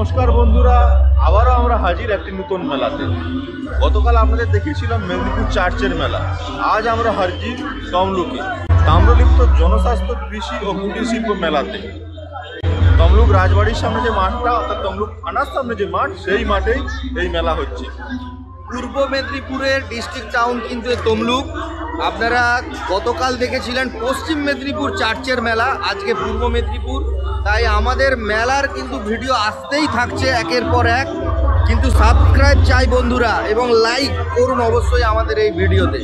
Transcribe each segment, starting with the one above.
নমস্কার বন্ধুরা, আবারও আমরা হাজির একটি নতুন মেলাতে। গতকাল আপনাদের দেখিয়েছিলাম মেদিনীপুর চার্চের মেলা। আজ আমরা হাজির তমলুকে তাম্রলিপ্ত জনস্বাস্থ্য কৃষি ও কুটির শিল্প মেলাতে। তমলুক রাজবাড়ির সামনে যে মাঠটা, অর্থাৎ তমলুক থানার সামনে যে মাঠ, সেই মাঠেই এই মেলা হচ্ছে। পূর্ব মেদিনীপুরের ডিস্ট্রিক্ট টাউন কিন্তু তমলুক। আপনারা গতকাল দেখেছিলেন পশ্চিম মেদিনীপুর চার্চের মেলা, আজকে পূর্ব মেদিনীপুর। তাই আমাদের মেলার কিন্তু ভিডিও আসতেই থাকছে একের পর এক, কিন্তু সাবস্ক্রাইব চাই বন্ধুরা এবং লাইক করুন অবশ্যই আমাদের এই ভিডিওতে।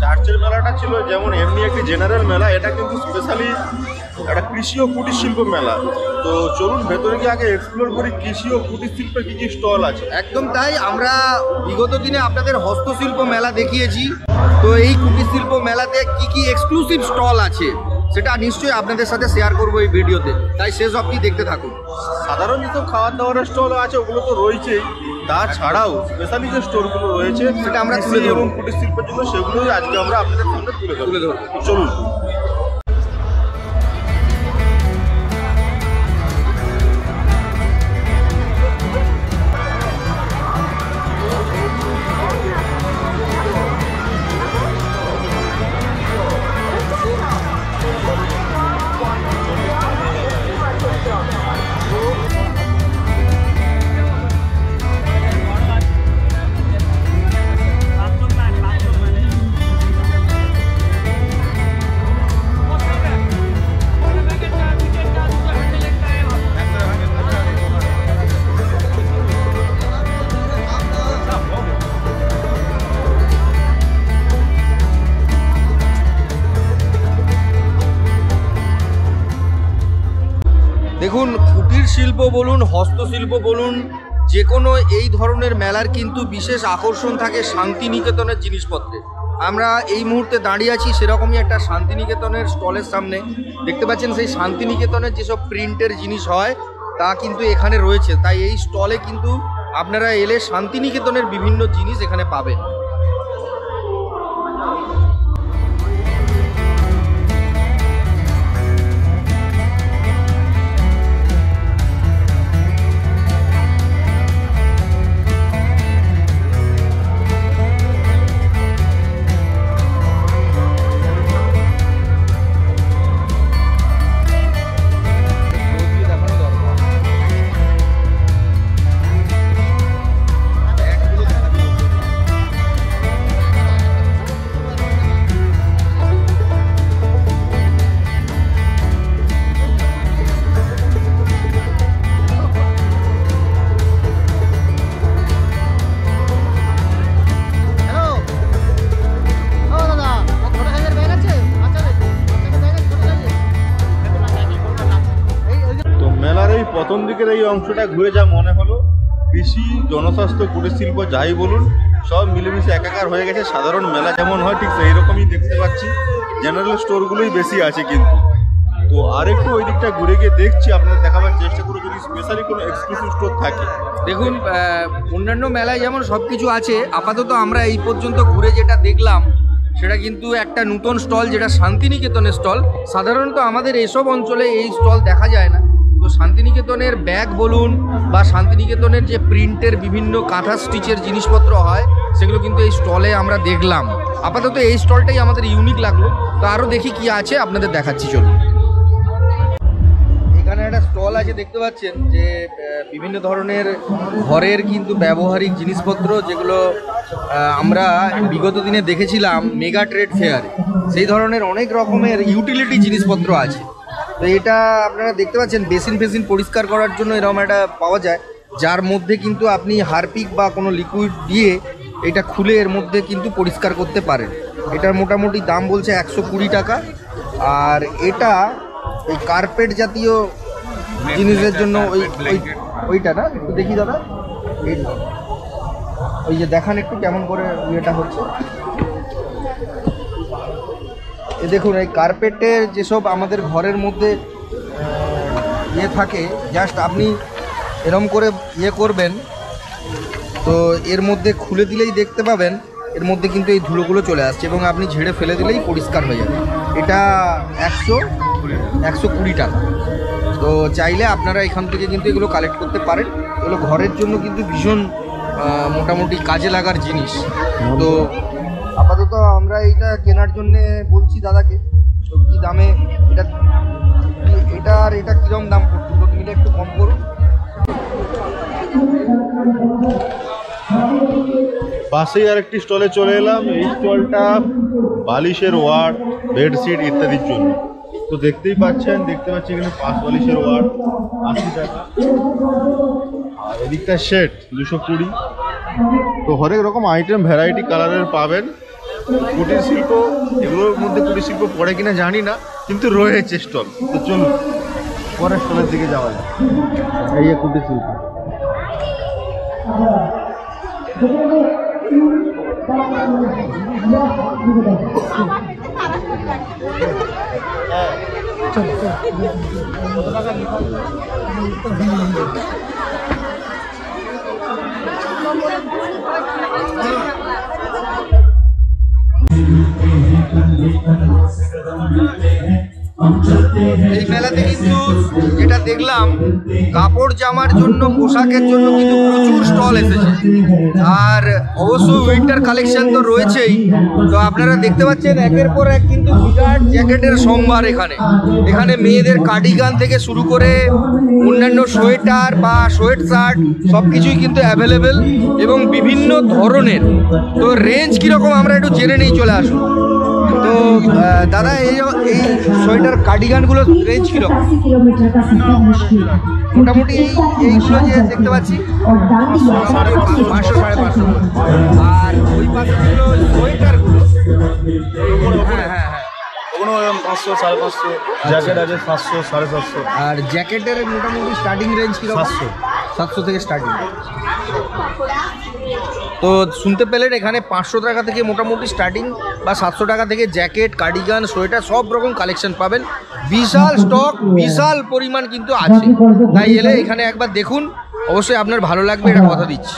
চার্চের মেলাটা ছিল যেমন এমনি একটি জেনারেল মেলা, এটা কিন্তু স্পেশালি একটা কৃষি ও কুটির শিল্প মেলা। তো চলুন ভেতরে গিয়ে আগে এক্সপ্লোর করি কৃষি ও কুটির শিল্পের কী কী স্টল আছে। একদম তাই, আমরা বিগত দিনে আপনাদের হস্তশিল্প মেলা দেখিয়েছি, তো এই কুটির শিল্প মেলাতে কি কি এক্সক্লুসিভ স্টল আছে সেটা নিশ্চয়ই আপনাদের সাথে শেয়ার করবো এই ভিডিওতে, তাই শেষ অবধি দেখতে থাকুন। সাধারণ যেসব খাবার দাবারের স্টল আছে ওগুলো তো রয়েছেই, তাছাড়াও স্পেশালি যে স্টোরগুলো রয়েছে সেটা আমরা কৃষি তুলে ধরবো এবং কুটির শিল্পের জন্য, সেগুলোই আজকে আমরা আপনাদের সামনে তুলে ধরবো। চলুন। দেখুন, কুটির শিল্প বলুন, হস্তশিল্প বলুন, যে কোনো এই ধরনের মেলার কিন্তু বিশেষ আকর্ষণ থাকে শান্তিনিকেতনের জিনিসপত্রে। আমরা এই মুহূর্তে দাঁড়িয়ে আছি সেরকমই একটা শান্তিনিকেতনের স্টলের সামনে। দেখতে পাচ্ছেন সেই শান্তিনিকেতনের যেসব প্রিন্টের জিনিস হয় তা কিন্তু এখানে রয়েছে। তাই এই স্টলে কিন্তু আপনারা এলে শান্তিনিকেতনের বিভিন্ন জিনিস এখানে পাবেন। প্রথম দিকের এই অংশটা ঘুরে যা মনে হলো, কৃষি, জনস্বাস্থ্য, কুটির শিল্প যাই বলুন সব মিলেমিশে একাকার হয়ে গেছে। সাধারণ মেলা যেমন হয় ঠিক সেই রকমই দেখতে পাচ্ছি। জেনারেল স্টোরগুলোই বেশি আছে কিন্তু। তো আরেকটু ওই দিকটা ঘুরে গিয়ে দেখছি, আপনাদের দেখাবার চেষ্টা করবো যদি স্পেশালি কোনো এক্সক্লুসিভ স্টোর থাকে। দেখুন, অন্যান্য মেলায় যেমন সব কিছু আছে, আপাতত আমরা এই পর্যন্ত ঘুরে যেটা দেখলাম সেটা কিন্তু একটা নতুন স্টল, যেটা শান্তিনিকেতনের স্টল। সাধারণত আমাদের এসব অঞ্চলে এই স্টল দেখা যায় না। তো শান্তিনিকেতনের ব্যাগ বলুন বা শান্তিনিকেতনের যে প্রিন্টের বিভিন্ন কাঁথা স্টিচের জিনিসপত্র হয় সেগুলো কিন্তু এই স্টলে আমরা দেখলাম। আপাতত এই স্টলটাই আমাদের ইউনিক লাগলো। তো আরও দেখি কি আছে আপনাদের দেখাচ্ছি, চলুন। এখানে একটা স্টল আছে, দেখতে পাচ্ছেন যে বিভিন্ন ধরনের ঘরের কিন্তু ব্যবহারিক জিনিসপত্র, যেগুলো আমরা বিগত দিনে দেখেছিলাম মেগা ট্রেড ফেয়ারে। সেই ধরনের অনেক রকমের ইউটিলিটি জিনিসপত্র আছে। তো এটা আপনারা দেখতে পাচ্ছেন বেসিন ফেসিন পরিষ্কার করার জন্য এরকম একটা পাওয়া যায়, যার মধ্যে কিন্তু আপনি হারপিক বা কোনো লিকুইড দিয়ে এটা খুলে এর মধ্যে কিন্তু পরিষ্কার করতে পারেন। এটার মোটামুটি দাম বলছে 120 টাকা। আর এটা এই কার্পেট জাতীয় জিনিসের জন্য ওইটা না, একটু দেখি দাদা, ওই যে দেখান একটু কেমন করে ইয়েটা হচ্ছে। দেখুন, এই কার্পেটের যেসব আমাদের ঘরের মধ্যে ইয়ে থাকে, জাস্ট আপনি এরম করে ইয়ে করবেন, তো এর মধ্যে খুলে দিলেই দেখতে পাবেন এর মধ্যে কিন্তু এই ধুলোগুলো চলে আসছে এবং আপনি ঝেড়ে ফেলে দিলেই পরিষ্কার হয়ে যাবে। এটা 120 120 টাকা। তো চাইলে আপনারা এখান থেকে কিন্তু এগুলো কালেক্ট করতে পারেন। এগুলো ঘরের জন্য কিন্তু ভীষণ মোটামুটি কাজে লাগার জিনিস। তো আপাতত আমরা এইটা কেনার জন্যে বলছি দাদাকে, তো কী দামে এটা আর এটা কীরকম দাম পড়ছে, তো মিলে একটু কম করুন। পাশেই আর একটি স্টলে চলে এলাম। এই স্টলটা বালিশের ওয়ার্ড, বেডশিট ইত্যাদির জন্য। তো দেখতে পাচ্ছি এখানে 5 বালিশের ওয়ার্ড 80 টাকা, আর এদিকটা সেট 220। তো হরেক রকম আইটেম ভ্যারাইটি কালারের পাবেন। কুটির শিল্প, এগুলোর মধ্যে কুটির শিল্প পড়ে কিনা জানি না, কিন্তু রয়েছে স্টল। তো চলুন পরের স্টলের দিকে যাওয়া যায়। এই কুটির শিল্প, এই মেলাতে কিন্তু যেটা দেখলাম, কাপড় জামার জন্য, পোশাকের জন্য কিন্তু প্রচুর স্টল এসেছে। আর অবশ্যই উইন্টার কালেকশন তো রয়েছেই। তো আপনারা দেখতে পাচ্ছেন একের পর এক কিন্তু বিরাট জ্যাকেটের সম্ভার। এখানে মেয়েদের কার্ডিগান থেকে শুরু করে অন্যান্য সোয়েটার বা সোয়েট শার্ট সব কিছুই কিন্তু অ্যাভেলেবেল এবং বিভিন্ন ধরনের। তো রেঞ্জ কীরকম আমরা একটু জেনে নিই, চলে আসুন। তো দাদা, এই সোয়েটার কার্ডিগানগুলো রেঞ্জ কীরকম? মোটামুটি এইগুলো যে দেখতে পাচ্ছি 500 550। আর ওই পাশগুলো সোয়েটারগুলো, হ্যাঁ হ্যাঁ হ্যাঁ, ওগুলো 500 550, জ্যাকেট আছে 700 750। আর জ্যাকেটের মোটামুটি স্টার্টিং রেঞ্জ কীরকম? 700 থেকে স্টার্টিং। তো শুনতে পেলেন, এখানে 500 টাকা থেকে মোটামুটি স্টার্টিং বা 700 টাকা থেকে জ্যাকেট, কার্ডিগান, সোয়েটার সব রকম কালেকশন পাবেন। বিশাল স্টক, বিশাল পরিমাণ কিন্তু আছে। তাই এলে এখানে একবার দেখুন, অবশ্যই আপনার ভালো লাগবে, এটা কথা দিচ্ছি।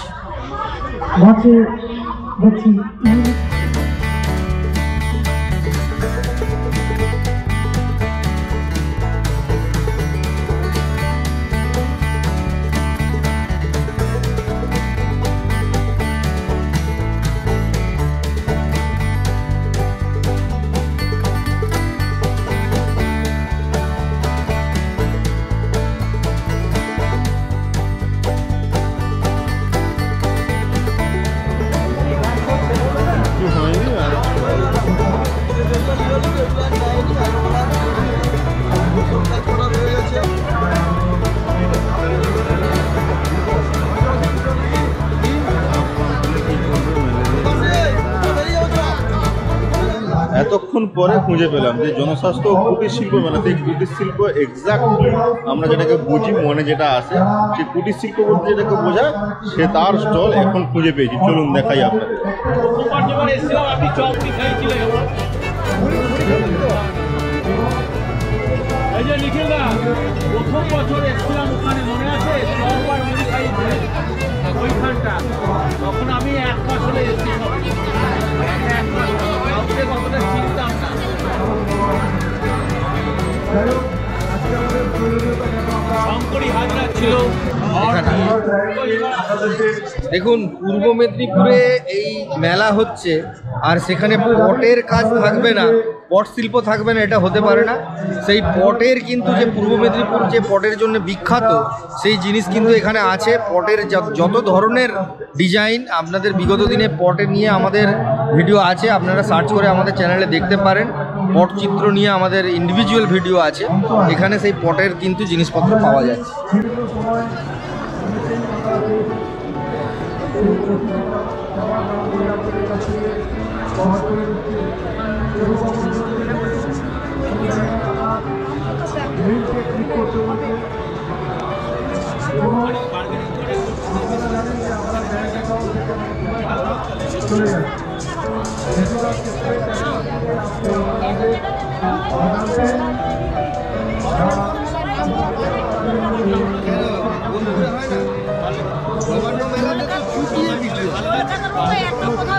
এতক্ষণ পরে খুঁজে পেলাম যে জনস্বাস্থ্য ও কুটির শিল্প মেলাতে কুটির শিল্প এক্সাক্টলি আমরা যেটাকে বুঝি, মনে যেটা আসে, সেই কুটির শিল্প বলতে যেটাকে বোঝায়, সে তার স্টল এখন খুঁজে পেয়েছি। চলুন দেখাই আপনাদের। প্রথম বছর এসেছিলাম ওখানে, মনে আছে? ওইখানটা তখন আমি 1 মাস হলে এসেছিলাম। কতটা চিনতাম না। শঙ্করী হাজরা ছিল। দেখুন, পূর্ব মেদিনীপুরে এই মেলা হচ্ছে, আর সেখানে পটের কাজ থাকবে না, পট শিল্প থাকবে না, এটা হতে পারে না। সেই পটের কিন্তু, যে পূর্ব মেদিনীপুর যে পটের জন্য বিখ্যাত, সেই জিনিস কিন্তু এখানে আছে। পটের যত ধরনের ডিজাইন, আপনাদের বিগত দিনে পটের নিয়ে আমাদের ভিডিও আছে, আপনারা সার্চ করে আমাদের চ্যানেলে দেখতে পারেন। পটচিত্র নিয়ে আমাদের ইন্ডিভিজুয়াল ভিডিও আছে। এখানে সেই পটের কিন্তু জিনিসপত্র পাওয়া যাচ্ছে।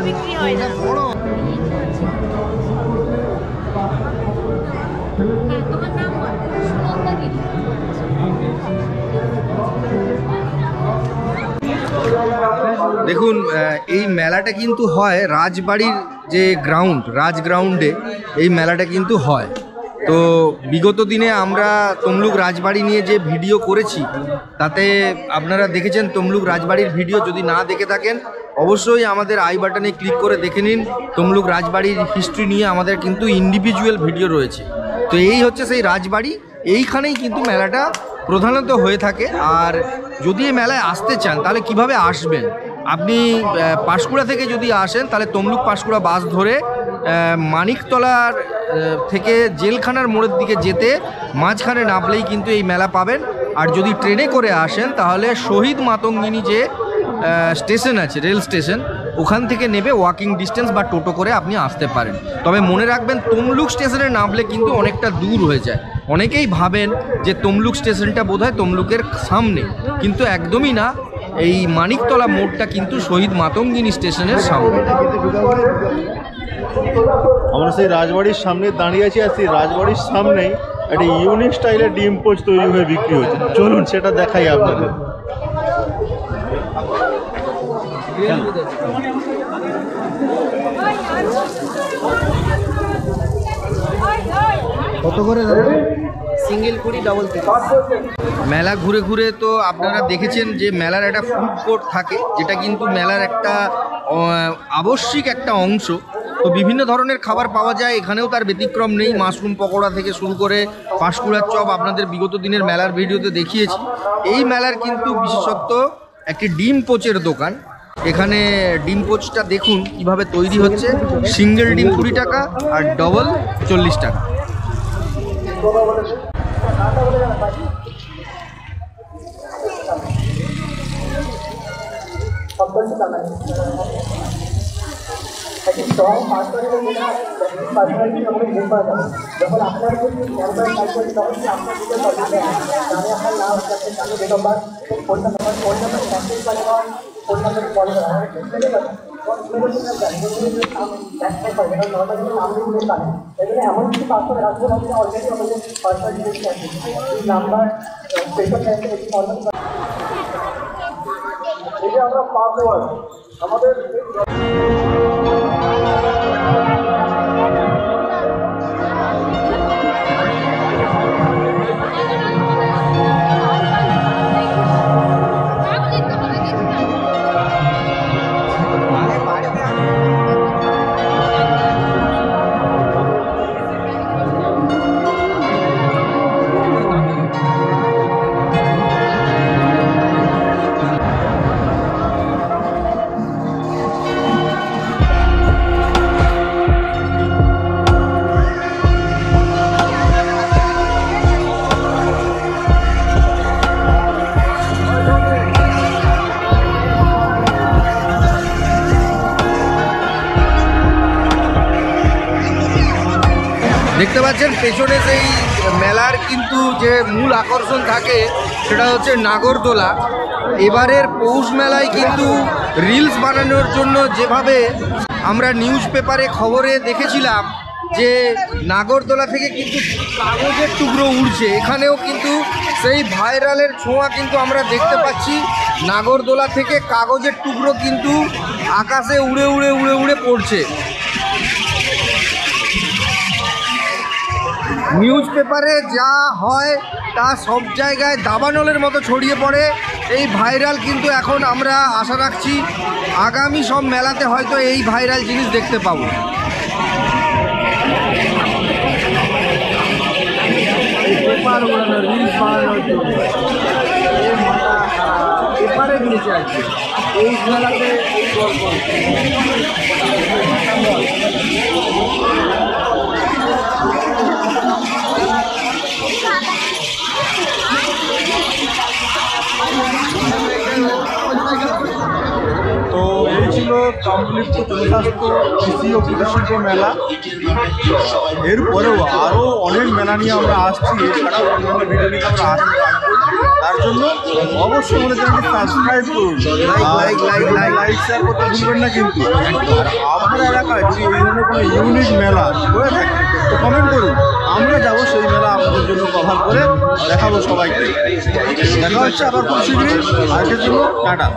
বিক্রি হয় না। তোমার নাম দেখুন, এই মেলাটা কিন্তু হয় রাজবাড়ির যে রাজগ্রাউন্ডে এই মেলাটা কিন্তু হয়। তো বিগত দিনে আমরা তমলুক রাজবাড়ি নিয়ে যে ভিডিও করেছি তাতে আপনারা দেখেছেন তমলুক রাজবাড়ির ভিডিও। যদি না দেখে থাকেন অবশ্যই আমাদের আই বাটনে ক্লিক করে দেখে নিন। তমলুক রাজবাড়ির হিস্ট্রি নিয়ে আমাদের কিন্তু ইন্ডিভিজুয়াল ভিডিও রয়েছে। তো এই হচ্ছে সেই রাজবাড়ি, এইখানেই কিন্তু মেলাটা প্রধানত হয়ে থাকে। আর যদি এই মেলায় আসতে চান তাহলে কিভাবে আসবেন, আপনি পাঁশকুড়া থেকে যদি আসেন তাহলে তমলুক পাঁশকুড়া বাস ধরে মানিকতলার থেকে জেলখানার মোড়ের দিকে যেতে মাঝখানে নামলেই কিন্তু এই মেলা পাবেন। আর যদি ট্রেনে করে আসেন তাহলে শহীদ মাতঙ্গিনী যে স্টেশন আছে, রেল স্টেশন, ওখান থেকে নেবে ওয়াকিং ডিস্টেন্স বা টোটো করে আপনি আসতে পারেন। তবে মনে রাখবেন তমলুক স্টেশনে নামলে কিন্তু অনেকটা দূর হয়ে যায়। অনেকেই ভাবেন যে তমলুক স্টেশনটা বোধহয় তমলুকের সামনে, কিন্তু একদমই না। এই মানিকতলা মোড়টা কিন্তু শহীদ মাতঙ্গিনী স্টেশনের সামনে। আমরা সেই রাজবাড়ির সামনে দাঁড়িয়ে আছি, আর সেই রাজবাড়ির সামনেই একটা ইউনিক স্টাইলের ডিম পোচ তৈরি হয়ে বিক্রি হচ্ছে। চলুন সেটা দেখাই আপনাদের। কত করে সিঙ্গেল কুড়ি, ডাবল মেলা ঘুরে ঘুরে তো আপনারা দেখেছেন যে মেলার একটা ফুড কোর্ট থাকে, যেটা কিন্তু মেলার একটা আবশ্যিক একটা অংশ। তো বিভিন্ন ধরনের খাবার পাওয়া যায়, এখানেও তার ব্যতিক্রম নেই। মাশরুম পকোড়া থেকে শুরু করে পাঁশকুড়ার চপ আপনাদের বিগত দিনের মেলার ভিডিওতে দেখিয়েছি। এই মেলার কিন্তু বিশেষত্ব একটি ডিম পোচের দোকান। এখানে ডিম পোচটা দেখুন কিভাবে তৈরি হচ্ছে। সিঙ্গেল ডিম 20 টাকা আর ডবল 40 টাকা। দেখতে পাচ্ছেন পেছনে সেই মেলার কিন্তু যে মূল আকর্ষণ থাকে সেটা হচ্ছে নাগরদোলা। এবারের পৌষ মেলায় কিন্তু রিলস বানানোর জন্য যেভাবে আমরা নিউজ পেপারে খবরে দেখেছিলাম যে নাগরদোলা থেকে কিন্তু কাগজের টুকরো উড়ছে, এখানেও কিন্তু সেই ভাইরালের ছোঁয়া কিন্তু আমরা দেখতে পাচ্ছি। নাগরদোলা থেকে কাগজের টুকরো কিন্তু আকাশে উড়ে উড়ে উড়ে উড়ে পড়ছে। নিউজ পেপারে যা হয় তা সব জায়গায় দাবানলের মতো ছড়িয়ে পড়ে। এই ভাইরাল কিন্তু এখন আমরা আশা রাখছি আগামী সব মেলাতে হয়তো এই ভাইরাল জিনিস দেখতে পাবো। পেপারে দিয়েছে আজকে এই মেলাতে তো এই ছিল তমলুক জনস্বাস্থ্য কৃষি ও কুটিরশিল্প মেলা। এরপরেও আরও অনেক মেলা নিয়ে আমরা আসছি, এছাড়াও অন্যান্য ভিডিও নিয়ে আমরা আসবো। তার জন্য অবশ্যই আমাদের চ্যানেলটি সাবস্ক্রাইব করুন, লাইক শেয়ার করতে ভুলবেন না। কিন্তু আপনার এলাকায় যদি এই ধরনের কোনো ইউনিক মেলা হয়ে থাকে তো কমেন্ট করুন, আমরা যাবো সেই মেলা আপনাদের জন্য কভার করে দেখাবো সবাইকে। দেখা হচ্ছে আবার খুব শীঘ্রই। আজকের জন্য টাটা।